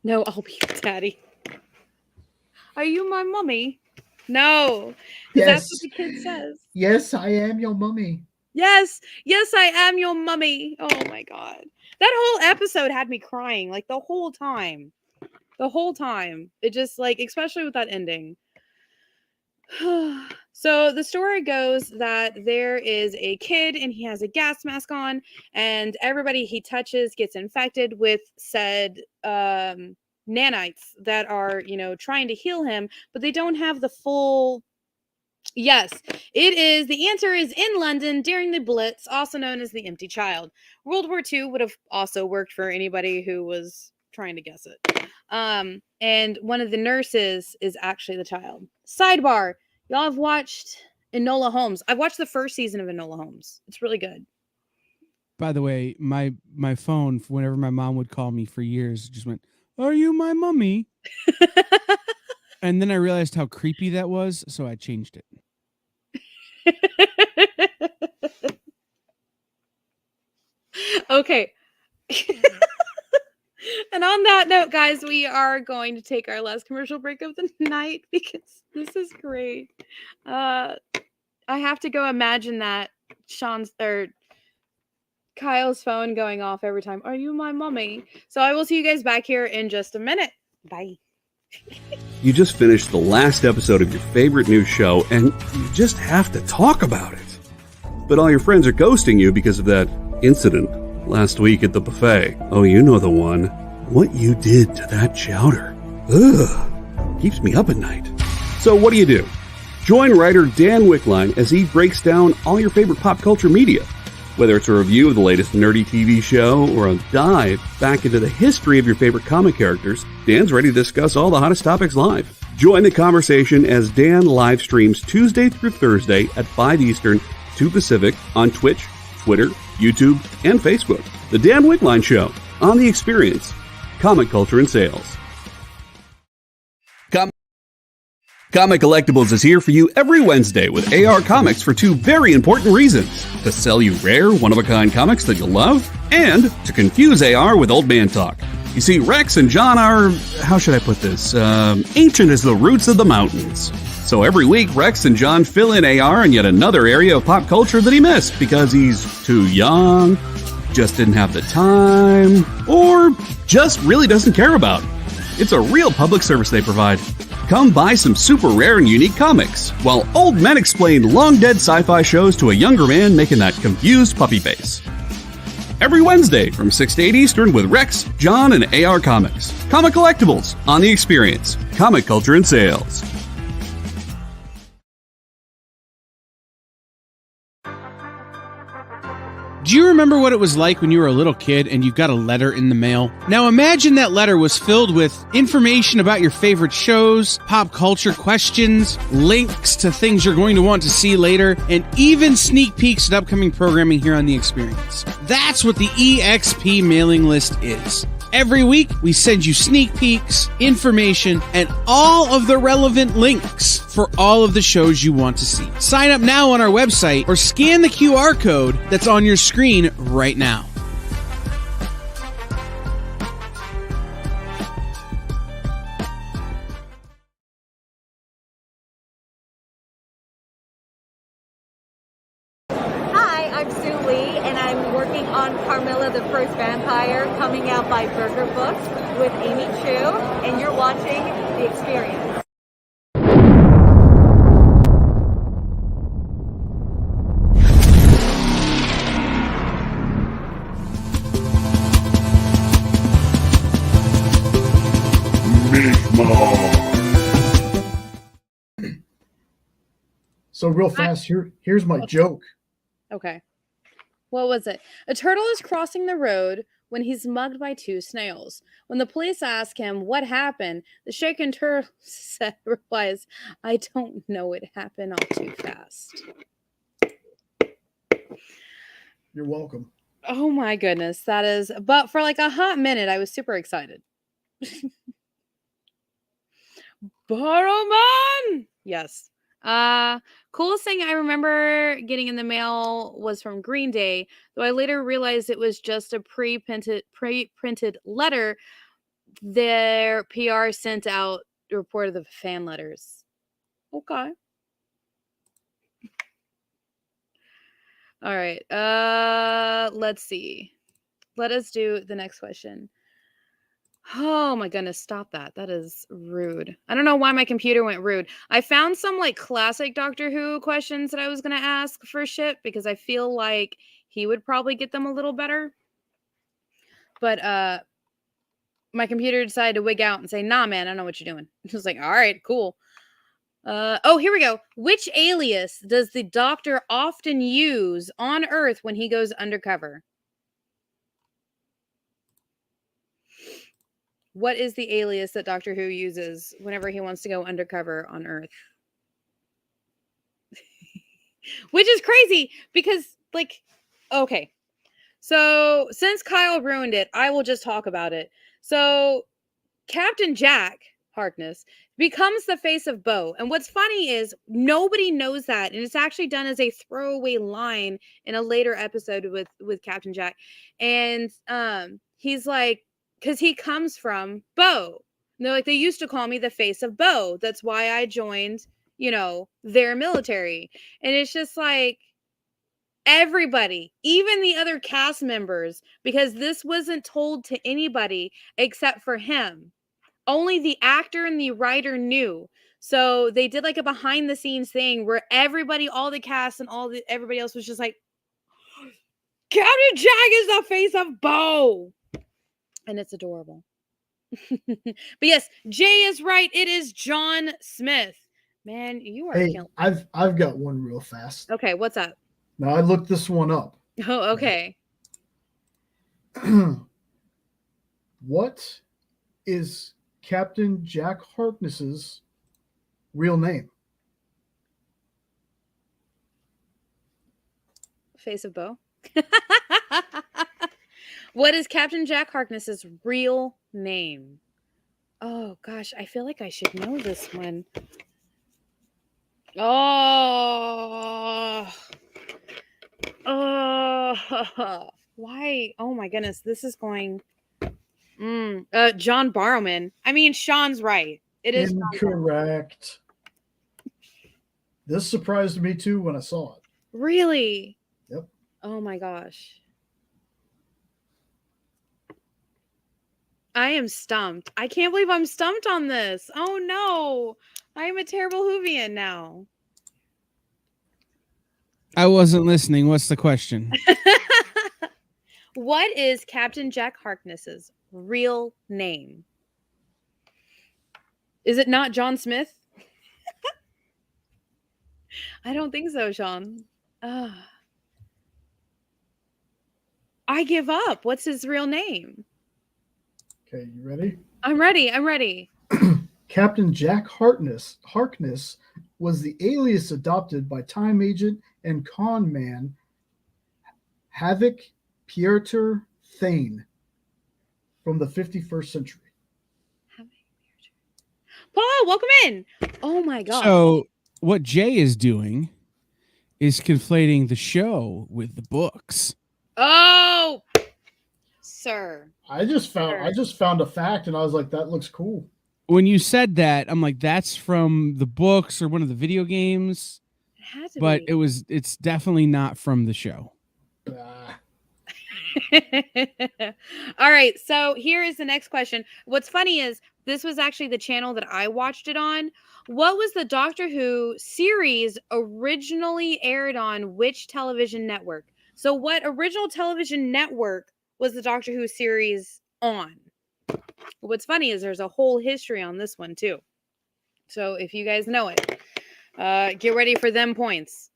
No, I'll be your daddy. Are you my mummy? No, Yes. That's what the kid says. Yes, I am your mummy. Yes, I am your mummy. Oh my god. That whole episode had me crying like the whole time. It just like, especially with that ending. So the story goes that there is a kid and he has a gas mask on, and everybody he touches gets infected with said nanites that are, trying to heal him, but they don't have the full. Yes, it is. The answer is in London during the Blitz, also known as the Empty Child. World War II would have also worked for anybody who was trying to guess it. And one of the nurses is actually the child. Sidebar, y'all have watched Enola Holmes. I've watched the first season of Enola Holmes. It's really good. By the way, my phone, whenever my mom would call me for years, just went, "Are you my mummy?" And then I realized how creepy that was, so I changed it. Okay. And on that note, guys, we are going to take our last commercial break of the night because this is great. I have to go imagine that Kyle's phone going off every time. Are you my mummy? So I will see you guys back here in just a minute. Bye. You just finished the last episode of your favorite news show, and you just have to talk about it. But all your friends are ghosting you because of that incident last week at the buffet. Oh, you know the one. What you did to that chowder. Ugh. Keeps me up at night. So what do? Join writer Dan Wickline as he breaks down all your favorite pop culture media. Whether it's a review of the latest nerdy TV show or a dive back into the history of your favorite comic characters, Dan's ready to discuss all the hottest topics live. Join the conversation as Dan live streams Tuesday through Thursday at 5 Eastern, 2 Pacific on Twitch, Twitter, YouTube, and Facebook. The Dan Wickline Show on The Experience. Comic culture and sales. Comic Collectibles is here for you every Wednesday with AR Comics for two very important reasons. To sell you rare, one-of-a-kind comics that you'll love, and to confuse AR with old man talk. You see, Rex and John are, how should I put this, ancient as the roots of the mountains. So every week, Rex and John fill in AR in yet another area of pop culture that he missed because he's too young, just didn't have the time, or just really doesn't care about. It's a real public service they provide. Come buy some super rare and unique comics, while old men explain long-dead sci-fi shows to a younger man making that confused puppy face. Every Wednesday from 6 to 8 Eastern with Rex, John, and AR Comics. Comic Collectibles on The Experience. Comic Culture and Sales. Do you remember what it was like when you were a little kid and you got a letter in the mail? Now imagine that letter was filled with information about your favorite shows, pop culture questions, links to things you're going to want to see later, and even sneak peeks at upcoming programming here on The Experience. That's what the EXP mailing list is. Every week, we send you sneak peeks, information, and all of the relevant links for all of the shows you want to see. Sign up now on our website or scan the QR code that's on your screen right now. Hi, I'm Sue Lee, and I'm working on Carmilla the First Vampire, coming out by Burger Books with Amy Chu, and you're watching The Experience. MISH MOSH. So real fast, here's my joke. Okay. What was it? A turtle is crossing the road when he's mugged by two snails. When the police ask him what happened, the shaken turtle replies, "I don't know, it happened all too fast." You're welcome. Oh my goodness, that is. But for like a hot minute, I was super excited. Barrowman! Yes. Coolest thing I remember getting in the mail was from Green Day, though I later realized it was just a pre-printed letter their PR sent out to report of the fan letters. Okay. All right. Let's see. Let us do the next question. Oh my goodness, stop that. That is rude. I don't know why my computer went rude. I found some like classic Doctor Who questions that I was going to ask for shit because I feel like he would probably get them a little better. But my computer decided to wig out and say, "Nah, man, I know what you're doing." I was like, "All right, cool." Oh, here we go. Which alias does the Doctor often use on Earth when he goes undercover? What is the alias that Doctor Who uses whenever he wants to go undercover on Earth? Which is crazy because, like, okay. So, since Kyle ruined it, I will just talk about it. So, Captain Jack Harkness becomes the face of Bo. And what's funny is nobody knows that. And it's actually done as a throwaway line in a later episode with Captain Jack. And he's like, because he comes from Bo. And they're like, they used to call me the face of Bo. That's why I joined, their military. And it's just like, everybody, even the other cast members, because this wasn't told to anybody except for him. Only the actor and the writer knew. So they did like a behind the scenes thing where everybody, all the cast and everybody else was just like, Captain Jack is the face of Bo. And it's adorable. But yes, Jay is right. It is John Smith. Man, you are killing. I've got one real fast. Okay, what's up? Now I looked this one up. Oh, okay. What is Captain Jack Harkness's real name? Face of Bo. What is Captain Jack Harkness's real name? Oh gosh, I feel like I should know this one. Oh, why? Oh my goodness, this is going. John Barrowman. I mean, Sean's right. It is John Barrowman. Incorrect. This surprised me too when I saw it. Really? Yep. Oh my gosh. I am stumped. I can't believe I'm stumped on this. Oh no. I am a terrible Whovian now. I wasn't listening. What's the question? What is Captain Jack Harkness's real name? Is it not John Smith? I don't think so, Sean. I give up. What's his real name? Okay, you ready? I'm ready. I'm ready. Captain Jack Harkness was the alias adopted by time agent and con man Havoc Pieter Thane from the 51st century. Paul, welcome in. Oh my god. So what Jay is doing is conflating the show with the books. Oh, sir. I just found a fact and I was like, that looks cool. When you said that, I'm like, that's from the books or one of the video games. It had to But be. it's definitely not from the show. All right, so here is the next question. What's funny is this was actually the channel that I watched it on. What was the Doctor Who series originally aired on which television network? So what original television network was the Doctor Who series on? What's funny is there's a whole history on this one too. So if you guys know it, get ready for them points.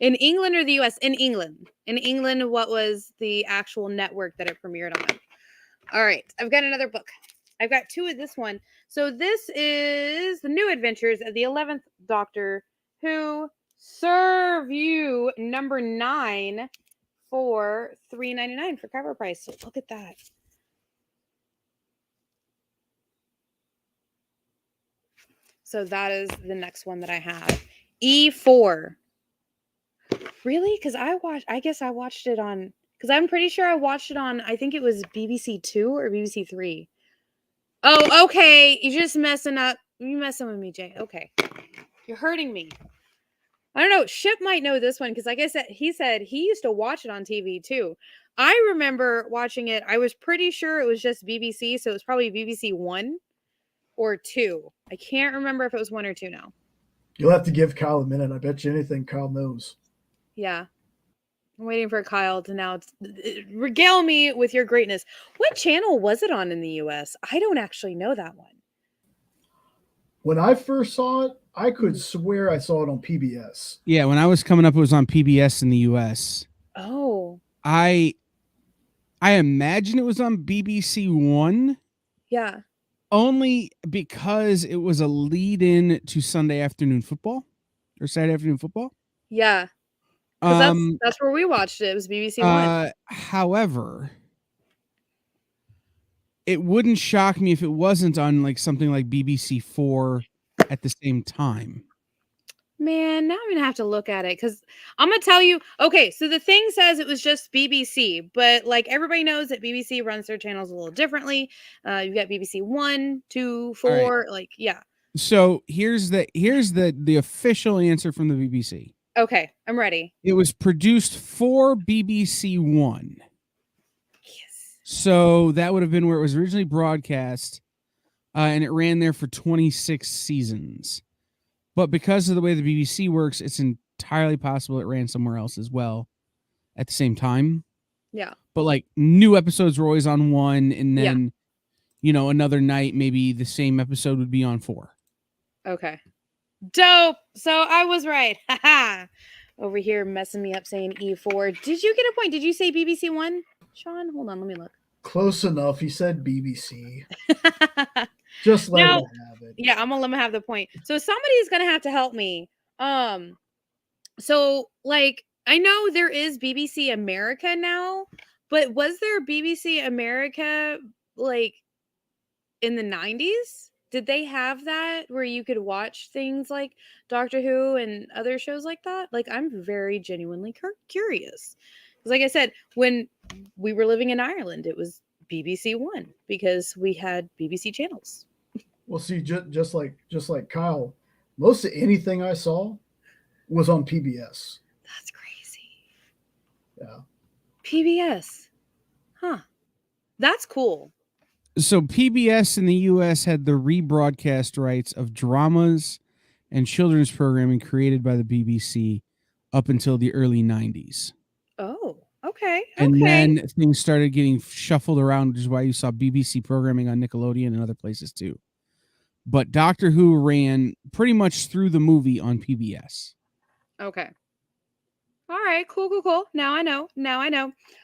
In England or the US? In England. In England, what was the actual network that it premiered on? All right, I've got another book. I've got two of this one. So this is The New Adventures of the 11th Doctor, Who Serve You, number 9 for $3.99 for cover price. So look at that. So that is the next one that I have. E4. Really? Because I guess I watched it on, because I'm pretty sure I watched it on, I think it was BBC 2 or BBC 3. Oh, okay. You're just messing up. You're messing with me, Jay. Okay. You're hurting me. I don't know. Ship might know this one because, like I said, he used to watch it on TV too. I remember watching it. I was pretty sure it was just BBC, so it was probably BBC 1 or 2. I can't remember if it was 1 or 2 now. You'll have to give Kyle a minute. I bet you anything Kyle knows. Yeah. I'm waiting for Kyle to now regale me with your greatness. What channel was it on in the US? I don't actually know that one. When I first saw it, I could swear I saw it on PBS. Yeah, when I was coming up, it was on PBS in the US. Oh. I imagine it was on BBC 1. Yeah. Only because it was a lead-in to Sunday afternoon football or Saturday afternoon football. Yeah. Because that's where we watched it. It was BBC 1. However, it wouldn't shock me if it wasn't on like something like BBC 4 at the same time. Man, now I'm going to have to look at it because I'm going to tell you. Okay, so the thing says it was just BBC, but like everybody knows that BBC runs their channels a little differently. You've got BBC 1, 2, 4, right. Like, yeah. So here's the official answer from the BBC. Okay, I'm ready. It was produced for BBC 1. Yes. So that would have been where it was originally broadcast, and it ran there for 26 seasons. But because of the way the BBC works, it's entirely possible it ran somewhere else as well at the same time. Yeah. But like new episodes were always on 1, and then, another night, maybe the same episode would be on 4. Okay. Dope. So I was right. Haha. Over here messing me up saying E4. Did you get a point? Did you say BBC 1, Sean? Hold on, let me look. Close enough. He said BBC. Just let him have it. Yeah, I'm gonna let him have the point. So somebody's gonna have to help me. So like I know there is BBC America now, but was there BBC America like in the 90s? Did they have that where you could watch things like Doctor Who and other shows like that? Like, I'm very genuinely curious. Because like I said, when we were living in Ireland, it was BBC One because we had BBC channels. Well, see, just like Kyle, most of anything I saw was on PBS. That's crazy. Yeah. PBS. Huh. That's cool. So PBS in the U.S. had the rebroadcast rights of dramas and children's programming created by the BBC up until the early 90s. Oh, okay. And okay. then things started getting shuffled around, which is why you saw BBC programming on Nickelodeon and other places too. But Doctor Who ran pretty much through the movie on PBS. Okay. All right, cool. Now I know.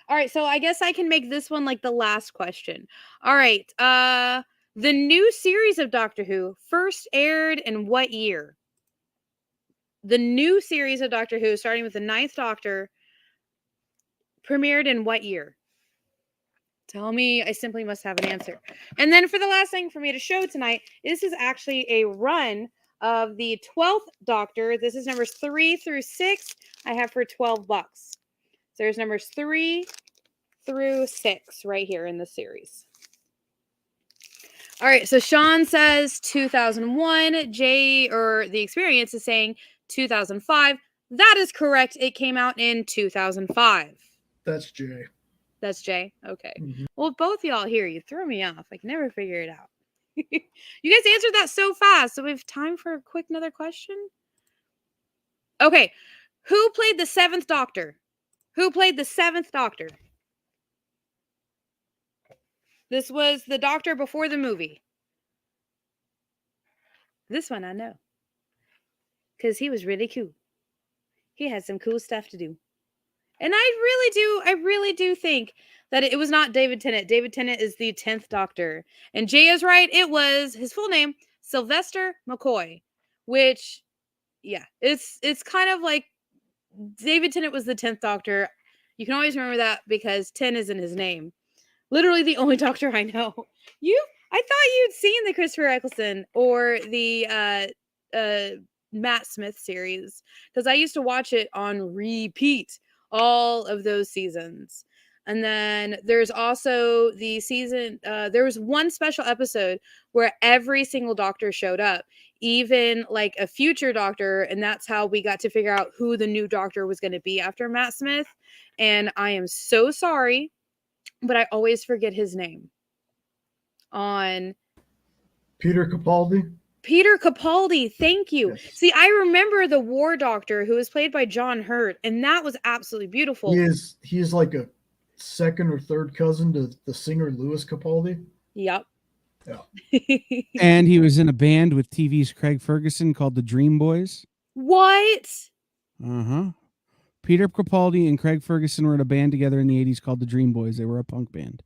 All right, so I guess I can make this one like the last question. All right, the new series of Doctor Who first aired in what year? The new series of Doctor Who, starting with the 9th Doctor, premiered in what year? Tell me, I simply must have an answer. And then for the last thing for me to show tonight, this is actually a run of the 12th Doctor. This is numbers 3 through 6. I have for $12. So there's numbers 3 through 6 right here in the series. All right, so Sean says 2001. Jay, or The Experience, is saying 2005. That is correct. It came out in 2005. That's Jay. That's Jay? Okay. Mhm. Well, both y'all here, you threw me off. I can never figure it out. You guys answered that so fast. So we have time for a quick another question. Okay. Who played the 7th Doctor? Who played the 7th Doctor? This was the Doctor before the movie. This one I know. Because he was really cool. He had some cool stuff to do. And I really do think that it was not David Tennant. David Tennant is the 10th Doctor. And Jay is right. It was his full name, Sylvester McCoy, which, yeah, it's kind of like David Tennant was the 10th Doctor. You can always remember that because 10 is in his name. Literally the only Doctor I know. I thought you'd seen the Christopher Eccleston or the Matt Smith series because I used to watch it on repeat all of those seasons. And then there's also the season, there was one special episode where every single Doctor showed up, even like a future Doctor, and that's how we got to figure out who the new Doctor was going to be after Matt Smith. And I am so sorry, but I always forget his name. On Peter Capaldi. Peter Capaldi, thank you. Yes. See, I remember the War Doctor, who was played by John Hurt, and that was absolutely beautiful. He is like a second or third cousin to the singer Louis Capaldi. Yep. Yeah. And he was in a band with TV's Craig Ferguson called the Dream Boys. What? Uh-huh. Peter Capaldi and Craig Ferguson were in a band together in the 80s called the Dream Boys. They were a punk band.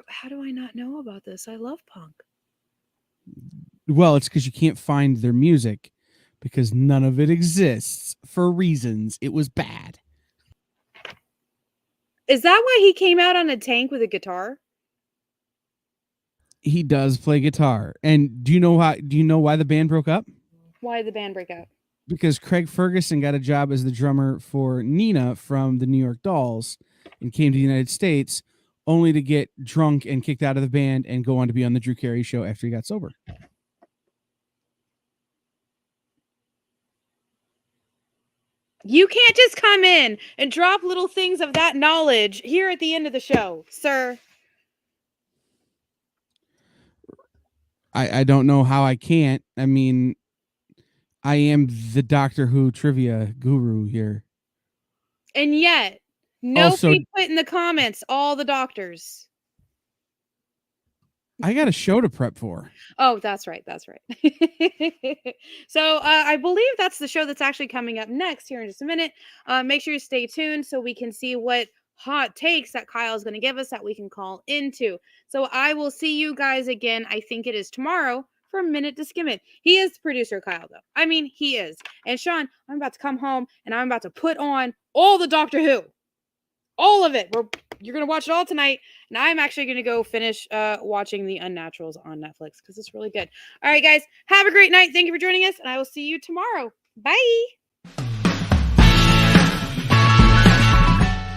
How do I not know about this? I love punk. Well, it's because you can't find their music because none of it exists for reasons. It was bad. Is that why he came out on a tank with a guitar? He does play guitar. And do you know why the band broke up? Why did the band break up? Because Craig Ferguson got a job as the drummer for Nina from the New York Dolls and came to the United States only to get drunk and kicked out of the band and go on to be on the Drew Carey show after he got sober. You can't just come in and drop little things of that knowledge here at the end of the show, sir. I don't know how I can't. I mean, I am the Doctor Who trivia guru here. And yet, nobody put in the comments all the Doctors. I got a show to prep for. Oh, that's right. So I believe that's the show that's actually coming up next here in just a minute. Make sure you stay tuned so we can see what hot takes that Kyle is going to give us that we can call into. So I will see you guys again. I think it is tomorrow for a Minute to Skim It. He is producer Kyle, though. I mean, he is. And Sean, I'm about to come home and I'm about to put on all the Doctor Who. All of it. You're going to watch it all tonight. And I'm actually going to go finish watching The Unnaturals on Netflix because it's really good. All right, guys. Have a great night. Thank you for joining us. And I will see you tomorrow. Bye.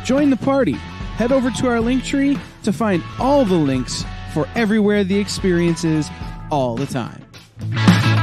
Join the party. head over to our link tree to find all the links for everywhere the experience is all the time.